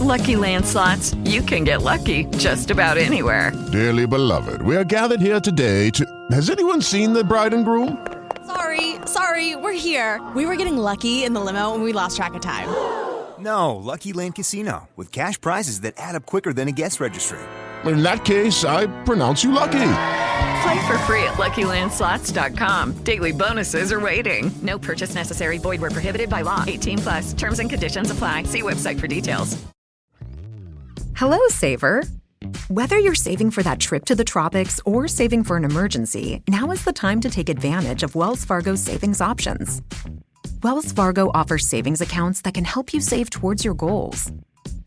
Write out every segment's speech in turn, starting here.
Lucky Land Slots, you can get lucky just about anywhere. Dearly beloved, we are gathered here today to... Has anyone seen the bride and groom? Sorry, we're here. We were getting lucky in the limo and we lost track of time. No, Lucky Land Casino, with cash prizes that add up quicker than a guest registry. In that case, I pronounce you lucky. Play for free at LuckyLandSlots.com. Daily bonuses are waiting. No purchase necessary. Void where prohibited by law. 18+. Terms and conditions apply. See website for details. Hello, Saver. Whether you're saving for that trip to the tropics or saving for an emergency, now is the time to take advantage of Wells Fargo's savings options. Wells Fargo offers savings accounts that can help you save towards your goals.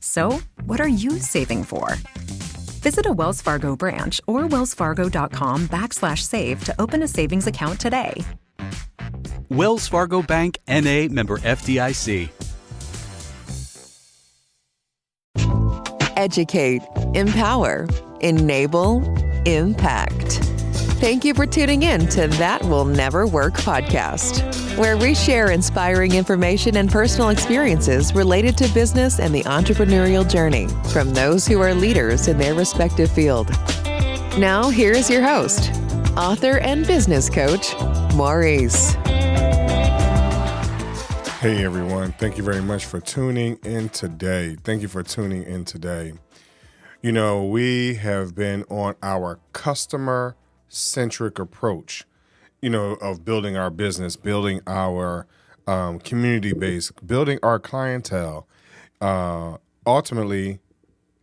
So, what are you saving for? Visit a Wells Fargo branch or wellsfargo.com/save to open a savings account today. Wells Fargo Bank, N.A., member FDIC. Educate, empower, enable, impact. Thank you for tuning in to That Will Never Work podcast, where we share inspiring information and personal experiences related to business and the entrepreneurial journey from those who are leaders in their respective field. Now, here's your host, author and business coach, Maurice. Hey everyone, thank you very much for tuning in today. You know, we have been on our customer-centric approach, of building our business, building our community base, building our clientele, ultimately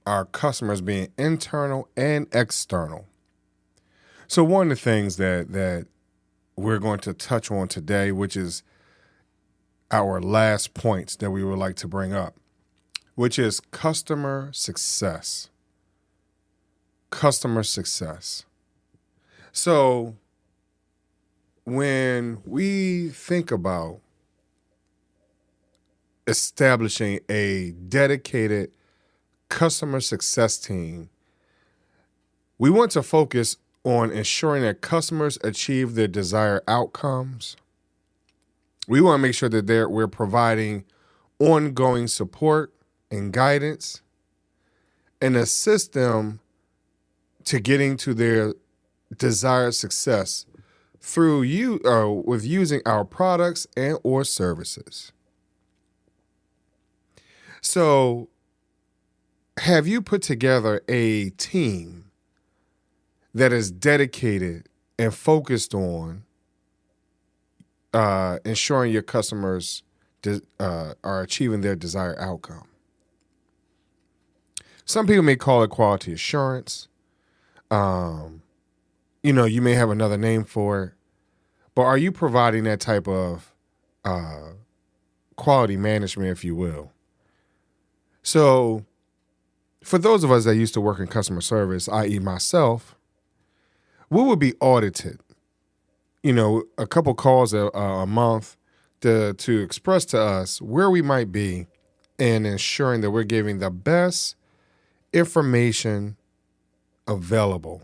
our customers being internal and external. So one of the things that we're going to touch on today, which is our last points that we would like to bring up, which is customer success. Customer success. So when we think about establishing a dedicated customer success team, we want to focus on ensuring that customers achieve their desired outcomes. We want to make sure that we're providing ongoing support and guidance and assist them to getting to their desired success through with using our products and or services. So, have you put together a team that is dedicated and focused on ensuring your customers are achieving their desired outcome? Some people may call it quality assurance. You may have another name for it, but are you providing that type of quality management, if you will? So for those of us that used to work in customer service, i.e. myself, we would be audited, a couple calls a month to express to us where we might be in ensuring that we're giving the best information available,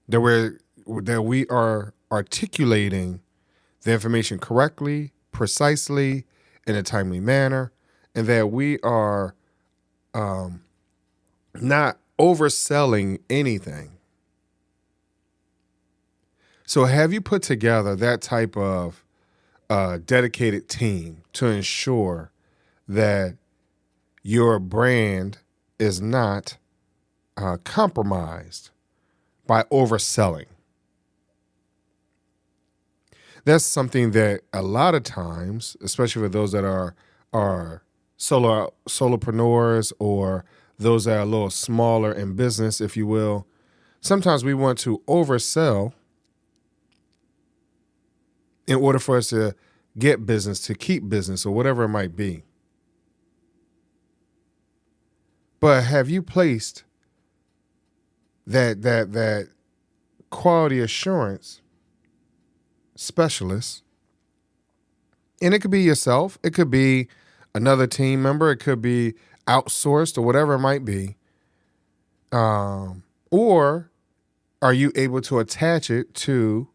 that we are articulating the information correctly, precisely, in a timely manner, and that we are not overselling anything. So have you put together that type of dedicated team to ensure that your brand is not compromised by overselling? That's something that a lot of times, especially for those that are solopreneurs or those that are a little smaller in business, if you will, sometimes we want to oversell in order for us to get business, to keep business, or whatever it might be. But have you placed that quality assurance specialist, and it could be yourself, it could be another team member, it could be outsourced or whatever it might be, or are you able to attach it to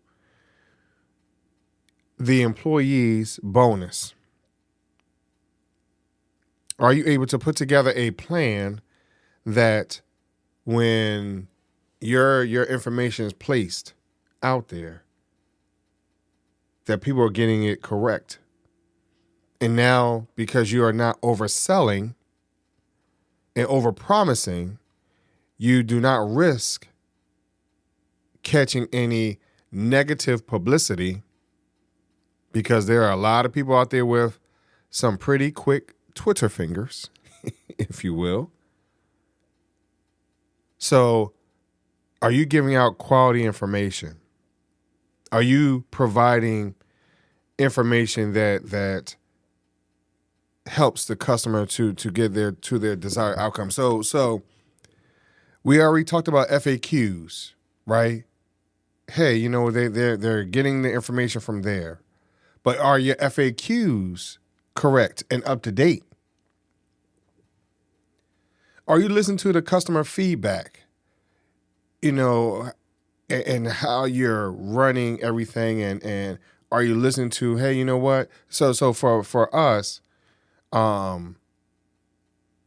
the employee's bonus Are you able to put together a plan that when your information is placed out there, that people are getting it correct? And now, because you are not overselling and overpromising, you do not risk catching any negative publicity, because there are a lot of people out there with some pretty quick Twitter fingers, if you will. So, are you giving out quality information? Are you providing information that helps the customer to get to their desired outcome? So we already talked about FAQs, right? Hey, you know, they're getting the information from there. But are your FAQs correct and up to date? Are you listening to the customer feedback? You know, and how you're running everything, and are you listening to, hey, you know what? So for us, when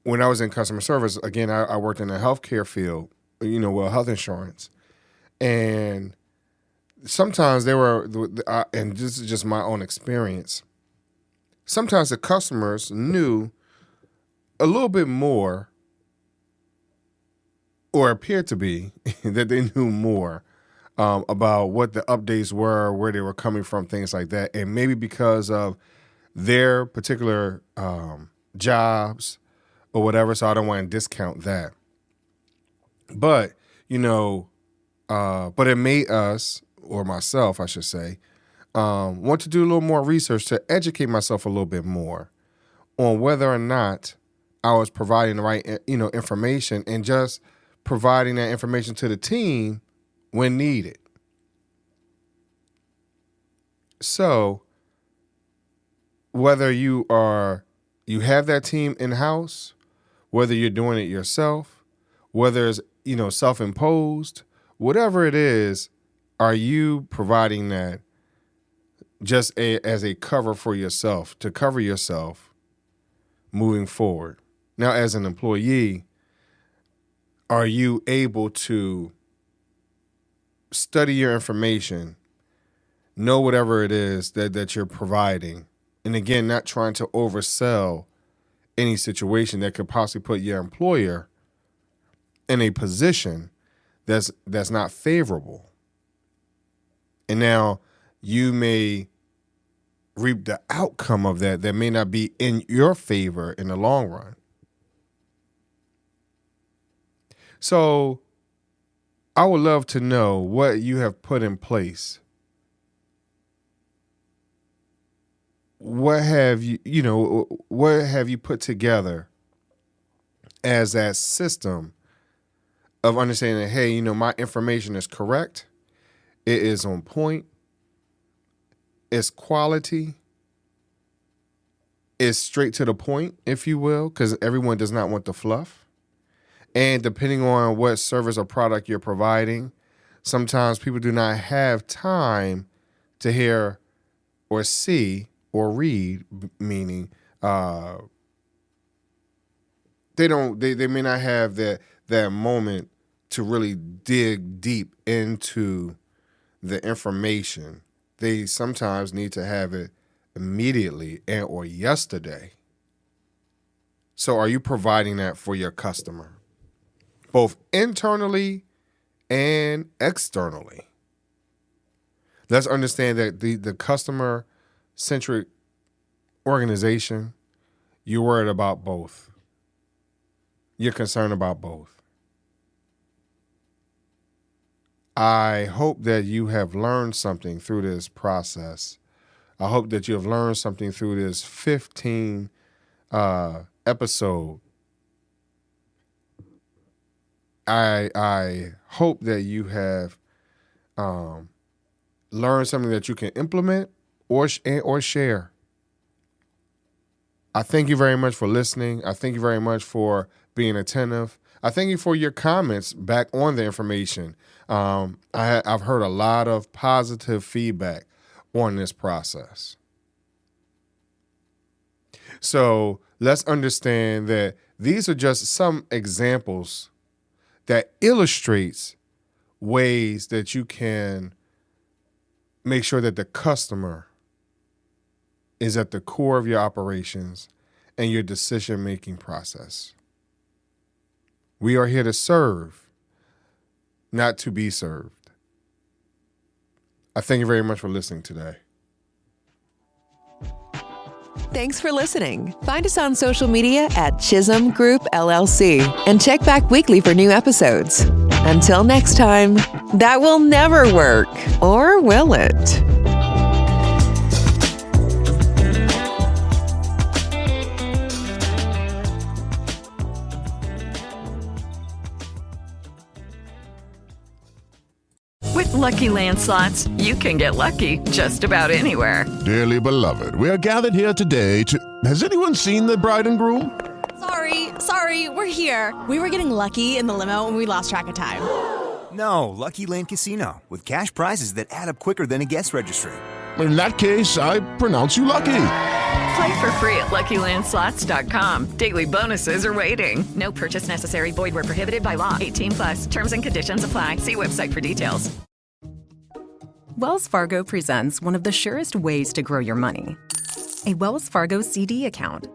I was in customer service, again, I worked in the healthcare field, you know, well, health insurance. And sometimes they were, and this is just my own experience, sometimes the customers knew a little bit more, or appeared to be, that they knew more about what the updates were, where they were coming from, things like that. And maybe because of their particular jobs or whatever, so I don't want to discount that. But, you know, but it made us, or myself, I should say, want to do a little more research to educate myself a little bit more on whether or not I was providing the right, you know, information, and just providing that information to the team when needed. So whether you have that team in-house, whether you're doing it yourself, whether it's, you know, self-imposed, whatever it is, are you providing that just as a cover for yourself, to cover yourself moving forward? Now, as an employee, are you able to study your information, know whatever it is that you're providing, and again, not trying to oversell any situation that could possibly put your employer in a position that's not favorable? And now you may reap the outcome of that may not be in your favor in the long run. So I would love to know what you have put in place. What have you put together as that system of understanding that, hey, you know, my information is correct, it is on point, it's quality, it's straight to the point, if you will, because everyone does not want the fluff. And depending on what service or product you're providing, sometimes people do not have time to hear or see or read, meaning they may not have that moment to really dig deep into the information. They sometimes need to have it immediately or yesterday. So are you providing that for your customer, both internally and externally? Let's understand that the customer-centric organization, you're worried about both. You're concerned about both. I hope that you have learned something through this process. I hope that you have learned something through this 15 episode. I hope that you have learned something that you can implement or share. I thank you very much for listening. I thank you very much for being attentive. I thank you for your comments back on the information. I've heard a lot of positive feedback on this process. So let's understand that these are just some examples that illustrates ways that you can make sure that the customer is at the core of your operations and your decision-making process. We are here to serve, not to be served. I thank you very much for listening today. Thanks for listening. Find us on social media at Chisholm Group LLC and check back weekly for new episodes. Until next time, that will never work, or will it? With Lucky Land Slots, you can get lucky just about anywhere. Dearly beloved, we are gathered here today to... Has anyone seen the bride and groom? Sorry, we're here. We were getting lucky in the limo and we lost track of time. No, Lucky Land Casino, with cash prizes that add up quicker than a guest registry. In that case, I pronounce you lucky. Play for free at LuckyLandSlots.com. Daily bonuses are waiting. No purchase necessary. Void where prohibited by law. 18+. Terms and conditions apply. See website for details. Wells Fargo presents one of the surest ways to grow your money. A Wells Fargo CD account,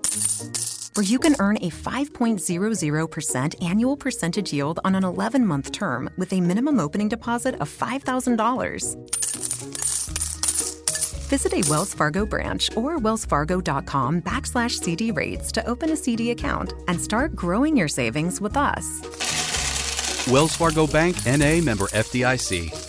where you can earn a 5.00% annual percentage yield on an 11-month term with a minimum opening deposit of $5,000. Visit a Wells Fargo branch or wellsfargo.com/CD rates to open a CD account and start growing your savings with us. Wells Fargo Bank, N.A., member FDIC.